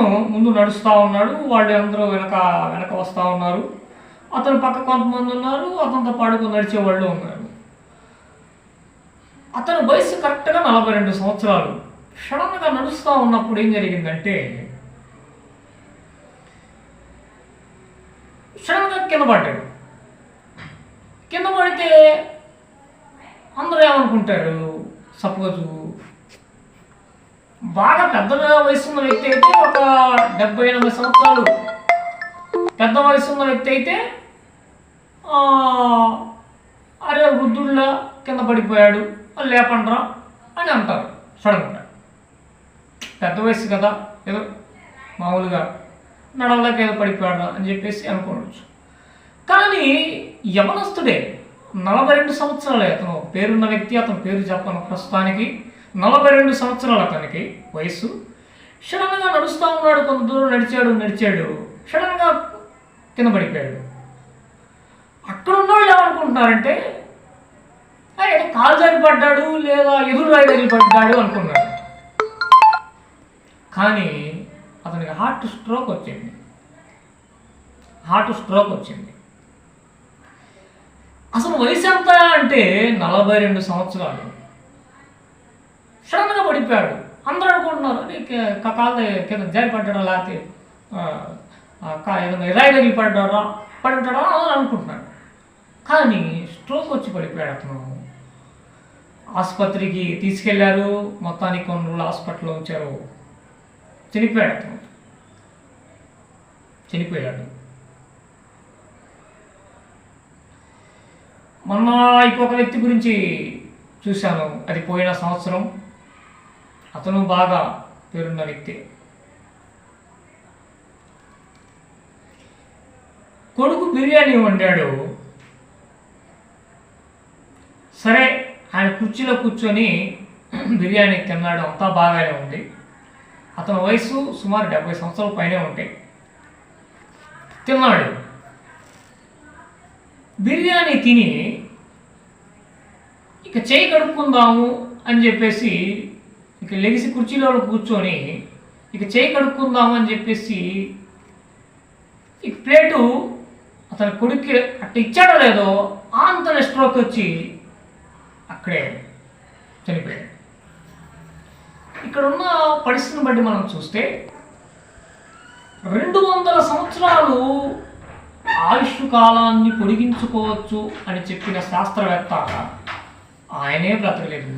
అతను ముందు నడుస్తూ ఉన్నాడు, వాళ్ళు అందరూ వెనక వెనక వస్తూ ఉన్నారు. అతను పక్క కొంతమంది ఉన్నారు, అతనితో పాటు నడిచేవాళ్ళు ఉన్నారు. అతని వయసు కరెక్ట్గా 42 సంవత్సరాలు. సడన్గా నడుస్తూ ఉన్నప్పుడు ఏం జరిగిందంటే, సడన్గా కింద పడ్డాడు. కింద పడితే అందరూ ఏమనుకుంటారు, సపోజు బాగా పెద్ద వయసు ఉన్న వ్యక్తి అయితే ఒక 70-80 సంవత్సరాలు పెద్ద వయసు ఉన్న వ్యక్తి అయితే అరే వృద్ధుల్లా కింద పడిపోయాడు లేపండ్రా అని అంటారు. సడన్గా పెద్ద వయసు కదా, ఏదో మామూలుగా నడవలేక ఏదో పడిపోయాడు అని చెప్పేసి అనుకోవచ్చు. కానీ యవనస్తుడే, 42 సంవత్సరాలే అతను, పేరున్న వ్యక్తి, అతని పేరు చెప్పను ప్రస్తుతానికి. 42 సంవత్సరాలు అతనికి వయసు. సడన్గా నడుస్తూ ఉన్నాడు, కొంత దూరం నడిచాడు, సడన్గా కింద పడిపోయాడు. అక్కడ ఉన్నవాళ్ళు ఏమనుకుంటున్నారంటే ఏదో కాలు జారి పడ్డాడు లేదా ఎదురు రాయి తగిలి పడ్డాడు అనుకున్నాడు. కానీ అతనికి హార్ట్ స్ట్రోక్ వచ్చింది. అసలు వయసు ఎంత అంటే 42 సంవత్సరాలు. సడన్గా పడిపోయాడు. అందరూ అనుకుంటున్నారు కాలు కింద జారి పడ్డాడా, లేకపోతే ఏదైనా రాయి తగిలి పడ్డాడా అని అనుకుంటున్నాడు. కానీ స్ట్రోక్ వచ్చి పడిపోయాడు అతను. ఆసుపత్రికి తీసుకెళ్లారు, మొత్తానికి కొన్ని రోజులు హాస్పిటల్లో ఉంచారు. చనిపోయాడు. మొన్న ఇంకొక వ్యక్తి గురించి చూశాను, అది పోయిన సంవత్సరం. అతను బాగా పేరున్న వ్యక్తి. కొడుకు బిర్యానీ వండాడు. సరే, ఆయన కుర్చీలో కూర్చొని బిర్యానీ తిన్నాడు, అంతా బాగానే ఉంది. అతని వయసు సుమారు 70 సంవత్సరాల పైనే ఉంటాయి. తిన్నాడు. బిర్యానీ తిని ఇక చేయి కడుక్కుందాము అని చెప్పేసి ఇక లెగిసి కుర్చీలో కూర్చొని ఇక చేయి కడుక్కుందాము అని చెప్పేసి ఇక ప్లేటు అతని కొడుక్కి అట్ట ఇచ్చాడో లేదో అంతనే స్ట్రోక్ వచ్చి అక్కడే చనిపోయాడు. ఇక్కడ ఉన్న పరిస్థితిని బట్టి మనం చూస్తే 200 సంవత్సరాలు ఆయుష్ కాలాన్ని పొడిగించుకోవచ్చు అని చెప్పిన శాస్త్రవేత్త ఆయనే బ్రతకలేదు.